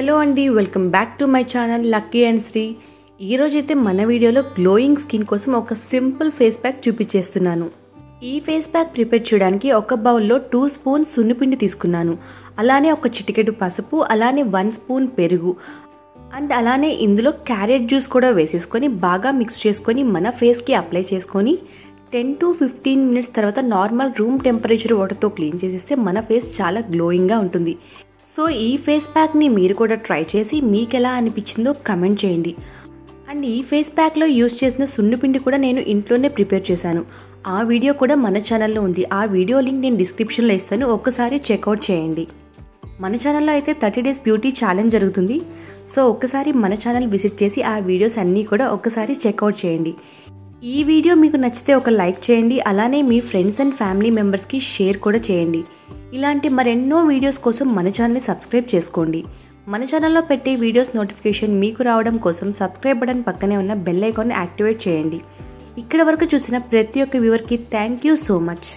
Hello అండి, welcome back to my channel Lucky and Sri. ఈరోజైతే మన వీడియోలో గ్లోయింగ్ స్కిన్ కోసం ఒక సింపుల్ ఫేస్ ప్యాక్ చూపించేస్తున్నాను. ఈ ఫేస్ ప్యాక్ ప్రిపేర్ చేయడానికి ఒక బౌల్లో 2 స్పూన్స్ సున్నిపిండి తీసుకున్నాను. అలానే ఒక చిటికెడు పసుపు, అలానే 1 స్పూన్ పెరుగు అండ్ అలానే ఇందులో క్యారెట్ జ్యూస్ కూడా వేసేసుకొని బాగా మిక్స్ చేసుకొని మన ఫేస్కి అప్లై చేసుకొని 10 to 15 మినిట్స్ తర్వాత నార్మల్ రూమ్ టెంపరేచర్ వాటర్తో క్లీన్ చేసేస్తే మన ఫేస్ చాలా గ్లోయింగ్గా ఉంటుంది. సో ఈ ఫేస్ ప్యాక్ని మీరు కూడా ట్రై చేసి మీకు ఎలా అనిపించిందో కమెంట్ చేయండి. అండ్ ఈ ఫేస్ ప్యాక్లో యూస్ చేసిన సున్నిపిండి కూడా నేను ఇంట్లోనే ప్రిపేర్ చేశాను. ఆ వీడియో కూడా మన ఛానల్లో ఉంది. ఆ వీడియో లింక్ నేను డిస్క్రిప్షన్లో ఇస్తాను, ఒక్కసారి చెక్అవుట్ చేయండి. మన ఛానల్లో అయితే 30 days బ్యూటీ ఛాలెంజ్ జరుగుతుంది. సో ఒక్కసారి మన ఛానల్ విజిట్ చేసి ఆ వీడియోస్ అన్నీ కూడా ఒక్కసారి చెక్అవుట్ చేయండి. ఈ వీడియో మీకు నచ్చితే ఒక లైక్ చేయండి, అలానే మీ ఫ్రెండ్స్ అండ్ ఫ్యామిలీ మెంబర్స్కి షేర్ కూడా చేయండి. ఇలాంటి మరెన్నో వీడియోస్ కోసం మన ఛానల్ని సబ్స్క్రైబ్ చేసుకోండి. మన ఛానల్లో పెట్టే వీడియోస్ నోటిఫికేషన్ మీకు రావడం కోసం సబ్స్క్రైబ్ బటన్ పక్కనే ఉన్న బెల్ ఐకాన్ని యాక్టివేట్ చేయండి. ఇక్కడ వరకు చూసిన ప్రతి ఒక్క వ్యూవర్కి థ్యాంక్ యూ సో మచ్.